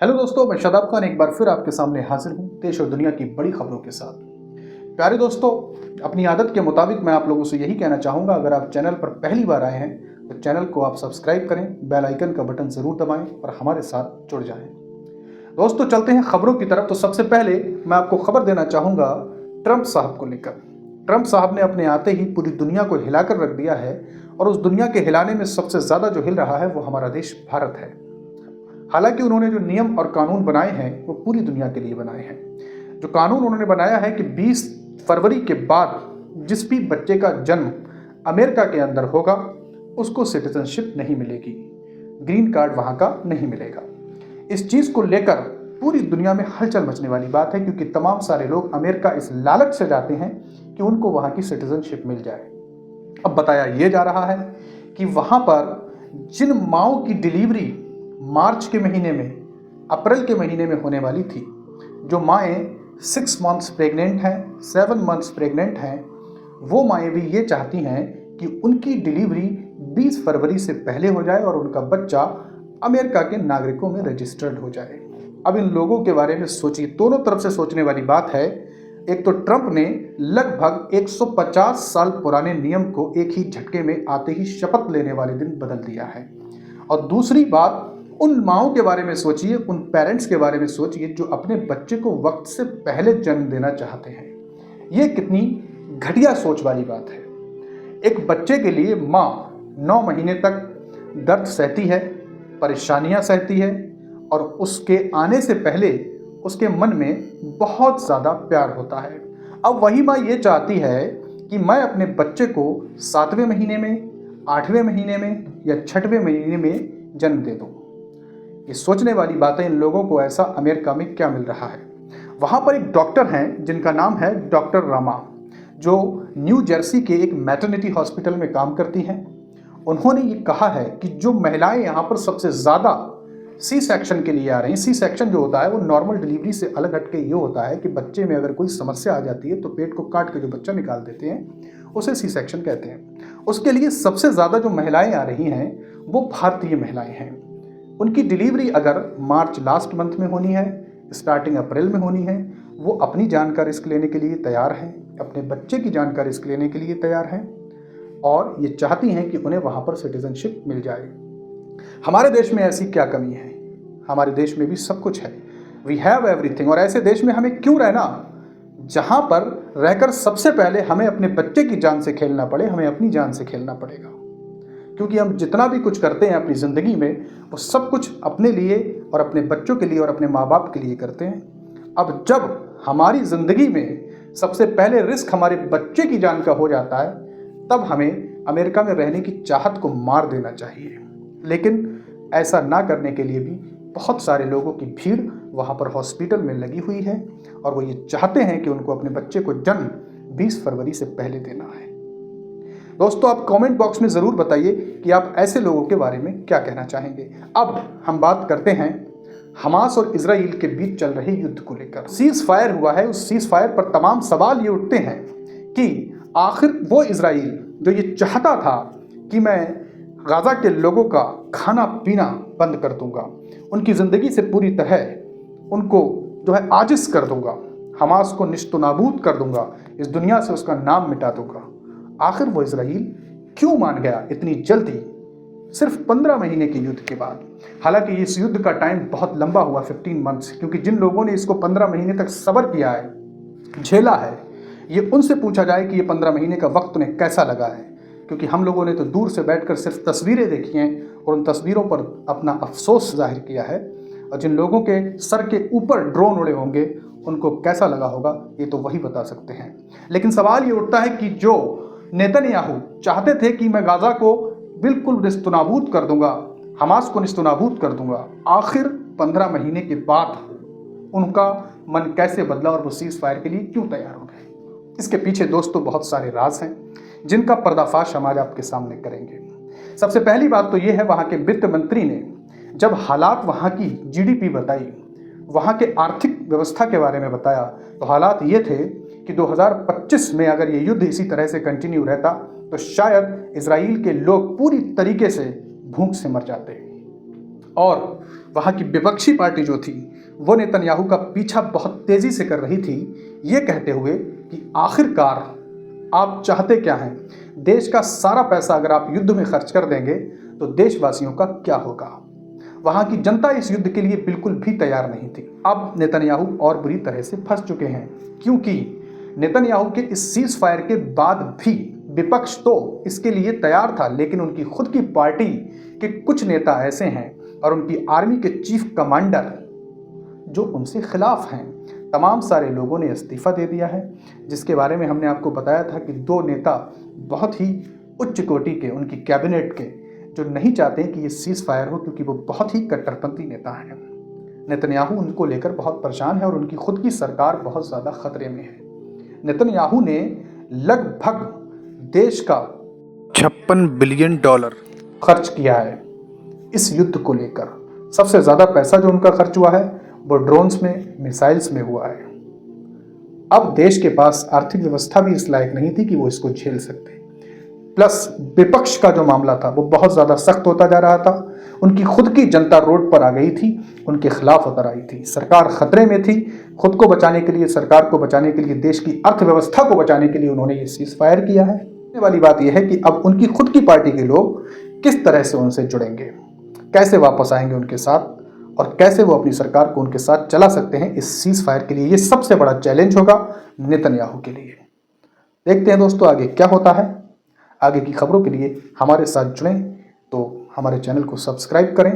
Hello दोस्तों, मैं शादाब खान एक बार फिर आपके सामने हाजिर हूँ देश और दुनिया की बड़ी खबरों के साथ। प्यारे दोस्तों, अपनी आदत के मुताबिक मैं आप लोगों से यही कहना चाहूँगा, अगर आप चैनल पर पहली बार आए हैं तो चैनल को आप सब्सक्राइब करें, बेल आइकन का बटन ज़रूर दबाएं और हमारे साथ जुड़ जाएं। दोस्तों, चलते हैं खबरों की तरफ। तो सबसे पहले मैं आपको खबर देना चाहूँगा ट्रंप साहब को लेकर। ट्रंप साहब ने अपने आते ही पूरी दुनिया को हिलाकर रख दिया है और उस दुनिया के हिलाने में सबसे ज़्यादा जो हिल रहा है वो हमारा देश भारत है। हालांकि उन्होंने जो नियम और कानून बनाए हैं वो पूरी दुनिया के लिए बनाए हैं। जो कानून उन्होंने बनाया है कि 20 फरवरी के बाद जिस भी बच्चे का जन्म अमेरिका के अंदर होगा उसको सिटीजनशिप नहीं मिलेगी, ग्रीन कार्ड वहाँ का नहीं मिलेगा। इस चीज़ को लेकर पूरी दुनिया में हलचल मचने वाली बात है, क्योंकि तमाम सारे लोग अमेरिका इस लालच से जाते हैं कि उनको वहाँ की सिटीजनशिप मिल जाए। अब बताया ये जा रहा है कि वहाँ पर जिन माँओं की डिलीवरी मार्च के महीने में, अप्रैल के महीने में होने वाली थी, जो माएँ 6 मंथ्स प्रेग्नेंट हैं, 7 मंथ्स प्रेग्नेंट हैं, वो माएँ भी ये चाहती हैं कि उनकी डिलीवरी 20 फरवरी से पहले हो जाए और उनका बच्चा अमेरिका के नागरिकों में रजिस्टर्ड हो जाए। अब इन लोगों के बारे में सोचिए, दोनों तरफ से सोचने वाली बात है। एक तो ट्रंप ने लगभग 150 साल पुराने नियम को एक ही झटके में आते ही शपथ लेने वाले दिन बदल दिया है, और दूसरी बात उन माँओं के बारे में सोचिए, उन पेरेंट्स के बारे में सोचिए जो अपने बच्चे को वक्त से पहले जन्म देना चाहते हैं। ये कितनी घटिया सोच वाली बात है। एक बच्चे के लिए माँ 9 महीने तक दर्द सहती है, परेशानियाँ सहती है, और उसके आने से पहले उसके मन में बहुत ज़्यादा प्यार होता है। अब वही माँ ये चाहती है कि मैं अपने बच्चे को 7वें महीने में, 8वें महीने में या 6वें महीने में जन्म दे दूँ। ये सोचने वाली बात है। इन लोगों को ऐसा अमेरिका में क्या मिल रहा है। वहाँ पर एक डॉक्टर हैं जिनका नाम है डॉक्टर रामा, जो न्यू जर्सी के एक मैटरनिटी हॉस्पिटल में काम करती हैं। उन्होंने ये कहा है कि जो महिलाएं यहाँ पर सबसे ज़्यादा सी सेक्शन के लिए आ रही हैं, सी सेक्शन जो होता है वो नॉर्मल डिलीवरी से अलग हटके ये होता है कि बच्चे में अगर कोई समस्या आ जाती है तो पेट को काट के जो बच्चा निकाल देते हैं उसे सी सेक्शन कहते हैं। उसके लिए सबसे ज़्यादा जो महिलाएँ आ रही हैं वो भारतीय महिलाएँ हैं। उनकी डिलीवरी अगर मार्च लास्ट मंथ में होनी है, स्टार्टिंग अप्रैल में होनी है, वो अपनी जान का रिस्क लेने के लिए तैयार हैं, अपने बच्चे की जान का रिस्क लेने के लिए तैयार हैं, और ये चाहती हैं कि उन्हें वहाँ पर सिटीजनशिप मिल जाए। हमारे देश में ऐसी क्या कमी है? हमारे देश में भी सब कुछ है। We have everything. और ऐसे देश में हमें क्यों रहना जहाँ पर रहकर सबसे पहले हमें अपने बच्चे की जान से खेलना पड़े, हमें अपनी जान से खेलना पड़ेगा। क्योंकि हम जितना भी कुछ करते हैं अपनी ज़िंदगी में वो सब कुछ अपने लिए और अपने बच्चों के लिए और अपने माँ बाप के लिए करते हैं। अब जब हमारी ज़िंदगी में सबसे पहले रिस्क हमारे बच्चे की जान का हो जाता है, तब हमें अमेरिका में रहने की चाहत को मार देना चाहिए। लेकिन ऐसा ना करने के लिए भी बहुत सारे लोगों की भीड़ वहाँ पर हॉस्पिटल में लगी हुई है, और वो ये चाहते हैं कि उनको अपने बच्चे को जन्म 20 फरवरी से पहले देना है। दोस्तों, आप कमेंट बॉक्स में ज़रूर बताइए कि आप ऐसे लोगों के बारे में क्या कहना चाहेंगे। अब हम बात करते हैं हमास और इजराइल के बीच चल रहे युद्ध को लेकर। सीज फायर हुआ है, उस सीज फायर पर तमाम सवाल ये उठते हैं कि आखिर वो इजराइल जो ये चाहता था कि मैं गाज़ा के लोगों का खाना पीना बंद कर दूंगा, उनकी ज़िंदगी से पूरी तरह उनको जो है आजिज़ कर दूंगा, हमास को निस्तनाबूद कर दूंगा, इस दुनिया से उसका नाम मिटा दूंगा, आखिर वो इजराइल क्यों मान गया इतनी जल्दी, सिर्फ 15 महीने के युद्ध के बाद? हालांकि इस युद्ध का टाइम बहुत लंबा हुआ, 15 मंथ्स, क्योंकि जिन लोगों ने इसको 15 महीने तक सब्र किया है, झेला है, ये उनसे पूछा जाए कि ये 15 महीने का वक्त उन्हें कैसा लगा है। क्योंकि हम लोगों ने तो दूर से बैठकर सिर्फ तस्वीरें देखी हैं और उन तस्वीरों पर अपना अफसोस जाहिर किया है, और जिन लोगों के सर के ऊपर ड्रोन उड़े होंगे उनको कैसा लगा होगा ये तो वही बता सकते हैं। लेकिन सवाल ये उठता है कि जो नेतन्याहू चाहते थे कि मैं गाज़ा को बिल्कुल निस्तनाबूद कर दूंगा, हमास को निस्तनाबूद कर दूंगा, आखिर 15 महीने के बाद उनका मन कैसे बदला और वो सीज फायर के लिए क्यों तैयार हो गए? इसके पीछे दोस्तों बहुत सारे राज हैं जिनका पर्दाफाश हम आज आपके सामने करेंगे। सबसे पहली बात तो ये है, वहाँ के वित्त मंत्री ने जब हालात वहाँ की जीडीपी बताई, वहाँ के आर्थिक व्यवस्था के बारे में बताया, तो हालात ये थे कि 2025 में अगर ये युद्ध इसी तरह से कंटिन्यू रहता तो शायद इजराइल के लोग पूरी तरीके से भूख से मर जाते। और वहाँ की विपक्षी पार्टी जो थी वो नेतन्याहू का पीछा बहुत तेज़ी से कर रही थी, ये कहते हुए कि आखिरकार आप चाहते क्या हैं? देश का सारा पैसा अगर आप युद्ध में खर्च कर देंगे तो देशवासियों का क्या होगा? वहाँ की जनता इस युद्ध के लिए बिल्कुल भी तैयार नहीं थी। अब नेतन्याहू और बुरी तरह से फंस चुके हैं, क्योंकि नेतन्याहू के इस सीज फायर के बाद भी विपक्ष तो इसके लिए तैयार था, लेकिन उनकी खुद की पार्टी के कुछ नेता ऐसे हैं और उनकी आर्मी के चीफ कमांडर जो उनसे खिलाफ हैं। तमाम सारे लोगों ने इस्तीफा दे दिया है, जिसके बारे में हमने आपको बताया था कि 2 नेता बहुत ही उच्च कोटि के, उनकी कैबिनेट के, जो नहीं चाहते कि ये सीज फायर हो, क्योंकि वो बहुत ही कट्टरपंथी नेता हैं। नेतन्याहू उनको लेकर बहुत परेशान है और उनकी खुद की सरकार बहुत ज़्यादा खतरे में है। नेतन्याहू ने लगभग देश का $56 बिलियन खर्च किया है इस युद्ध को लेकर। सबसे ज़्यादा पैसा जो उनका खर्च हुआ है वो ड्रोन्स में, मिसाइल्स में हुआ है। अब देश के पास आर्थिक व्यवस्था भी इस लायक नहीं थी कि वो इसको झेल सकते। प्लस विपक्ष का जो मामला था वो बहुत ज़्यादा सख्त होता जा रहा था। उनकी खुद की जनता रोड पर आ गई थी, उनके खिलाफ उतर आई थी। सरकार खतरे में थी। खुद को बचाने के लिए, सरकार को बचाने के लिए, देश की अर्थव्यवस्था को बचाने के लिए उन्होंने ये सीज फायर किया है। वाली बात यह है कि अब उनकी खुद की पार्टी के लोग किस तरह से उनसे जुड़ेंगे, कैसे वापस आएंगे उनके साथ, और कैसे वो अपनी सरकार को उनके साथ चला सकते हैं इस सीज फायर के लिए। ये सबसे बड़ा चैलेंज होगा नेतन्याहू के लिए। देखते हैं दोस्तों आगे क्या होता है। आगे की खबरों के लिए हमारे साथ जुड़ें तो हमारे चैनल को सब्सक्राइब करें